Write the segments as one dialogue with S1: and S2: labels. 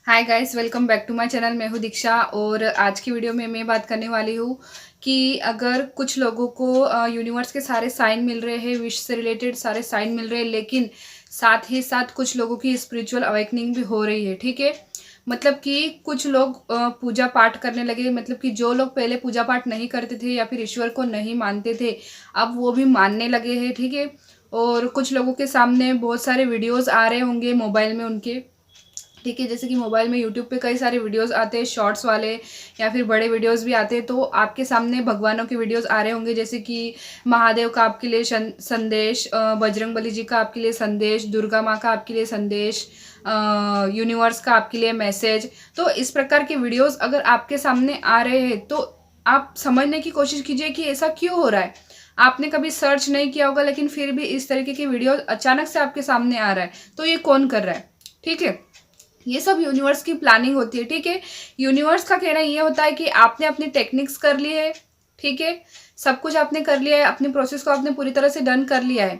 S1: Hi guys, welcome back to my channel. मैं हूँ दीक्षा और आज की वीडियो में मैं बात करने वाली हूँ कि अगर कुछ लोगों को यूनिवर्स के सारे साइन मिल रहे हैं, विश से रिलेटेड सारे साइन मिल रहे हैं, लेकिन साथ ही साथ कुछ लोगों की स्पिरिचुअल अवेकनिंग भी हो रही है। ठीक है, मतलब कि कुछ लोग पूजा पाठ करने लगे, मतलब कि जो लोग पहले पूजा पाठ नहीं करते थे या फिर ईश्वर को नहीं मानते थे, अब वो भी मानने लगे हैं। ठीक है, और कुछ लोगों के सामने बहुत सारे वीडियोस आ रहे होंगे मोबाइल में उनके। ठीक है, जैसे कि मोबाइल में यूट्यूब पे कई सारे वीडियोस आते हैं, शॉर्ट्स वाले या फिर बड़े वीडियोस भी आते हैं। तो आपके सामने भगवानों के वीडियोस आ रहे होंगे, जैसे कि महादेव का आपके लिए संदेश, बजरंग बली जी का आपके लिए संदेश, दुर्गा माँ का आपके लिए संदेश, यूनिवर्स का आपके लिए मैसेज। तो इस प्रकार के वीडियोस अगर आपके सामने आ रहे हैं तो आप समझने की कोशिश कीजिए कि ऐसा क्यों हो रहा है। आपने कभी सर्च नहीं किया होगा, लेकिन फिर भी इस तरीके के वीडियो अचानक से आपके सामने आ रहा है, तो ये कौन कर रहा है? ठीक है, ये सब यूनिवर्स की प्लानिंग होती है। ठीक है, यूनिवर्स का कहना ये होता है कि आपने अपनी टेक्निक्स कर ली है। ठीक है, सब कुछ आपने कर लिया है, अपनी प्रोसेस को आपने पूरी तरह से डन कर लिया है।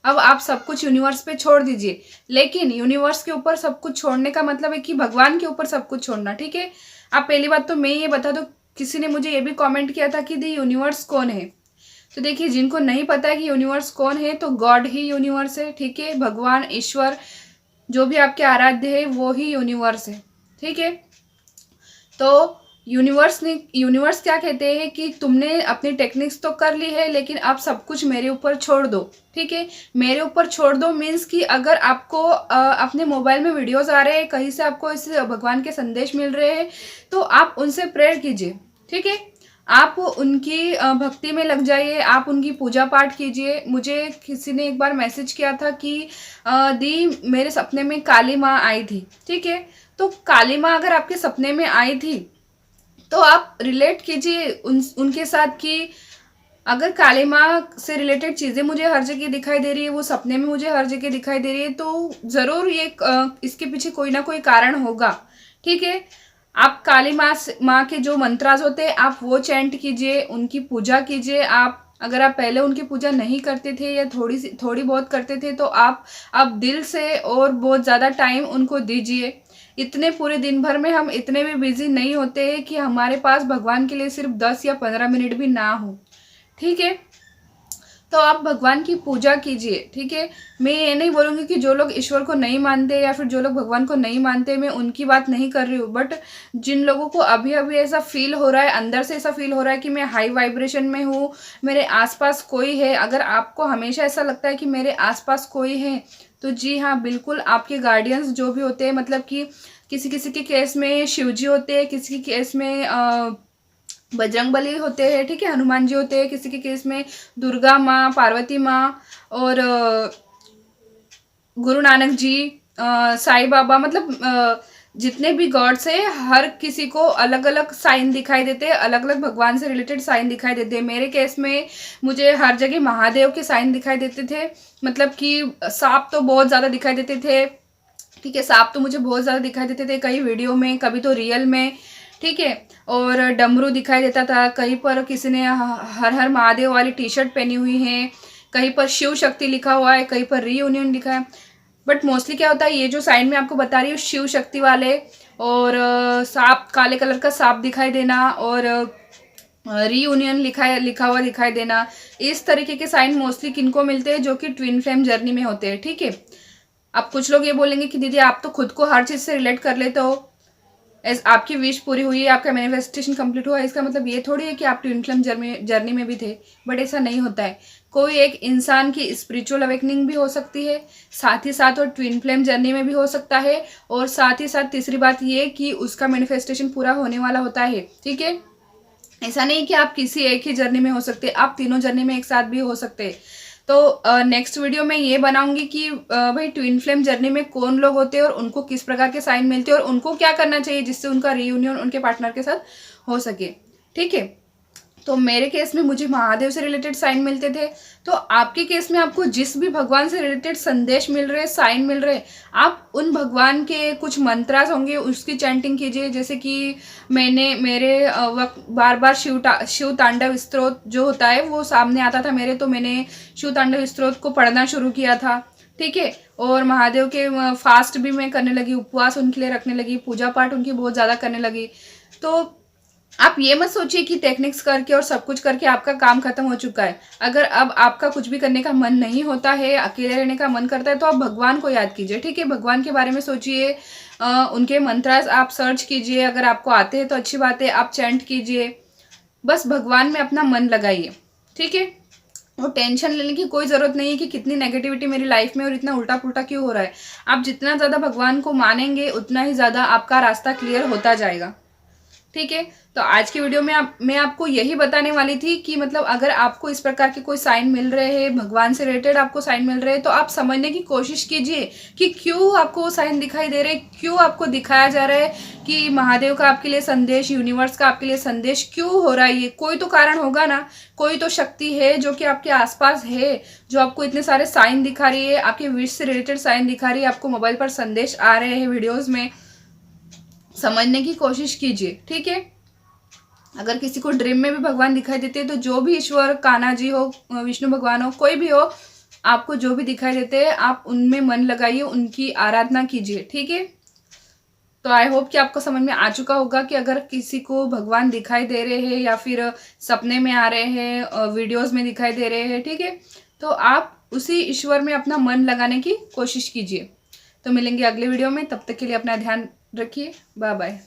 S1: अब आप सब कुछ यूनिवर्स पे छोड़ दीजिए। लेकिन यूनिवर्स के ऊपर सब कुछ छोड़ने का मतलब है कि भगवान के ऊपर सब कुछ छोड़ना। ठीक है, आप पहली बात तो मैं ये बता दूं, किसी ने मुझे ये भी कॉमेंट किया था कि दी यूनिवर्स कौन है। तो देखिए, जिनको नहीं पता है कि यूनिवर्स कौन है, तो गॉड ही यूनिवर्स है। ठीक है, भगवान, ईश्वर, जो भी आपके आराध्य है वो ही यूनिवर्स है। ठीक है, तो यूनिवर्स क्या कहते हैं कि तुमने अपनी टेक्निक्स तो कर ली है, लेकिन आप सब कुछ मेरे ऊपर छोड़ दो। ठीक है, मेरे ऊपर छोड़ दो मीन्स कि अगर आपको अपने मोबाइल में वीडियोस आ रहे हैं, कहीं से आपको इस भगवान के संदेश मिल रहे हैं, तो आप उनसे प्रेयर कीजिए। ठीक है, आप उनकी भक्ति में लग जाइए, आप उनकी पूजा पाठ कीजिए। मुझे किसी ने एक बार मैसेज किया था कि दी मेरे सपने में काली माँ आई थी। ठीक है, तो काली माँ अगर आपके सपने में आई थी तो आप रिलेट कीजिए उनके साथ कि अगर काली माँ से रिलेटेड चीज़ें मुझे हर जगह दिखाई दे रही है, वो सपने में मुझे हर जगह दिखाई दे रही है, तो ज़रूर ये इसके पीछे कोई ना कोई कारण होगा। ठीक है, आप काली माँ के जो मंत्राज होते हैं आप वो चैंट कीजिए, उनकी पूजा कीजिए। आप अगर आप पहले उनकी पूजा नहीं करते थे या थोड़ी बहुत करते थे, तो आप दिल से और बहुत ज़्यादा टाइम उनको दीजिए। इतने पूरे दिन भर में हम इतने भी बिजी नहीं होते हैं कि हमारे पास भगवान के लिए सिर्फ 10 या 15 मिनट भी ना हो। ठीक है, तो आप भगवान की पूजा कीजिए। ठीक है, मैं ये नहीं बोलूँगी कि जो लोग ईश्वर को नहीं मानते या फिर जो लोग भगवान को नहीं मानते, मैं उनकी बात नहीं कर रही हूँ, बट जिन लोगों को अभी अभी ऐसा फील हो रहा है, अंदर से ऐसा फील हो रहा है कि मैं हाई वाइब्रेशन में हूँ, मेरे आसपास कोई है, अगर आपको हमेशा ऐसा लगता है कि मेरे आसपास कोई है, तो जी हाँ, बिल्कुल आपके गार्डियंस जो भी होते हैं, मतलब कि किसी किसी के केस में शिव जी होते हैं, किसी के केस में बजरंग बली होते हैं। ठीक है, हनुमान जी होते हैं, किसी के केस में दुर्गा माँ, पार्वती माँ, और गुरु नानक जी, साईं बाबा, मतलब जितने भी गॉड्स है, हर किसी को अलग अलग साइन दिखाई देते हैं, अलग अलग भगवान से रिलेटेड साइन दिखाई देते हैं। मेरे केस में मुझे हर जगह महादेव के साइन दिखाई देते थे, मतलब कि सांप तो बहुत ज़्यादा दिखाई देते थे। ठीक है, सांप तो मुझे बहुत ज़्यादा दिखाई देते थे, कई वीडियो में, कभी तो रियल में। ठीक है, और डमरू दिखाई देता था, कहीं पर किसी ने हर हर महादेव वाली टी शर्ट पहनी हुई है, कहीं पर शिव शक्ति लिखा हुआ है, कहीं पर रीयूनियन लिखा है। बट मोस्टली क्या होता है, ये जो साइन में आपको बता रही हूँ, शिव शक्ति वाले, और सांप, काले कलर का सांप दिखाई देना, और रीयूनियन लिखा हुआ दिखाई देना, इस तरीके के साइन मोस्टली किनको मिलते हैं? जो कि ट्विन फ्लेम जर्नी में होते हैं। ठीक है, अब कुछ लोग ये बोलेंगे कि दीदी आप तो खुद को हर चीज़ से रिलेट कर लेते हो, आपकी विश पूरी हुई है, आपका मैनिफेस्टेशन कंप्लीट हुआ है, इसका मतलब ये थोड़ी है कि आप ट्विन फ्लेम जर्नी में भी थे। बट ऐसा नहीं होता है। कोई एक इंसान की स्पिरिचुअल अवेकनिंग भी हो सकती है, साथ ही साथ वो ट्विन फ्लेम जर्नी में भी हो सकता है, और साथ ही साथ तीसरी बात ये कि उसका मैनिफेस्टेशन पूरा होने वाला होता है। ठीक है, ऐसा नहीं कि आप किसी एक ही जर्नी में हो सकते, आप तीनों जर्नी में एक साथ भी हो सकते हैं। तो नेक्स्ट वीडियो में ये बनाऊंगी कि भाई ट्विन फ्लेम जर्नी में कौन लोग होते हैं और उनको किस प्रकार के साइन मिलते हैं और उनको क्या करना चाहिए जिससे उनका रीयूनियन उनके पार्टनर के साथ हो सके। ठीक है, तो मेरे केस में मुझे महादेव से रिलेटेड साइन मिलते थे, तो आपके केस में आपको जिस भी भगवान से रिलेटेड संदेश मिल रहे, साइन मिल रहे, आप उन भगवान के कुछ मंत्रास होंगे उसकी चैंटिंग कीजिए। जैसे कि मैंने मेरे वक्त बार बार शिव तांडव स्तोत्र जो होता है वो सामने आता था मेरे, तो मैंने शिव तांडव स्तोत्र को पढ़ना शुरू किया था। ठीक है। और महादेव के फास्ट भी मैं करने लगी, उपवास उनके लिए रखने लगी, पूजा पाठ उनकी बहुत ज़्यादा करने लगी। तो आप ये मत सोचिए कि टेक्निक्स करके और सब कुछ करके आपका काम खत्म हो चुका है। अगर अब आपका कुछ भी करने का मन नहीं होता है, अकेले रहने का मन करता है, तो आप भगवान को याद कीजिए, ठीक है। भगवान के बारे में सोचिए, उनके मंत्रास आप सर्च कीजिए, अगर आपको आते हैं तो अच्छी बात है, आप चैंट कीजिए, बस भगवान में अपना मन लगाइए, ठीक है। और टेंशन लेने की कोई ज़रूरत नहीं है कि कितनी नेगेटिविटी मेरी लाइफ में और इतना उल्टा पुल्टा क्यों हो रहा है। आप जितना ज़्यादा भगवान को मानेंगे उतना ही ज़्यादा आपका रास्ता क्लियर होता जाएगा, ठीक है। तो आज की वीडियो में मैं आपको यही बताने वाली थी कि मतलब अगर आपको इस प्रकार के कोई साइन मिल रहे हैं, भगवान से रिलेटेड आपको साइन मिल रहे हैं, तो आप समझने की कोशिश कीजिए कि क्यों आपको वो साइन दिखाई दे रहे हैं, क्यों आपको दिखाया जा रहा है कि महादेव का आपके लिए संदेश, यूनिवर्स का आपके लिए संदेश क्यों हो रहा है। ये कोई तो कारण होगा ना, कोई तो शक्ति है जो कि आपके आसपास है, जो आपको इतने सारे साइन दिखा रही है, आपके विश से रिलेटेड साइन दिखा रही है, आपको मोबाइल पर संदेश आ रहे हैं वीडियोज़ में। समझने की कोशिश कीजिए, ठीक है। अगर किसी को ड्रीम में भी भगवान दिखाई देते हैं, तो जो भी ईश्वर, कान्हा जी हो, विष्णु भगवान हो, कोई भी हो, आपको जो भी दिखाई देते हैं आप उनमें मन लगाइए, उनकी आराधना कीजिए, ठीक है। तो आई होप कि आपको समझ में आ चुका होगा कि अगर किसी को भगवान दिखाई दे रहे हैं या फिर सपने में आ रहे हैं, वीडियोस में दिखाई दे रहे हैं, ठीक है, तो आप उसी ईश्वर में अपना मन लगाने की कोशिश कीजिए। तो मिलेंगे अगले वीडियो में, तब तक के लिए अपना ध्यान रखिए, बाय बाय।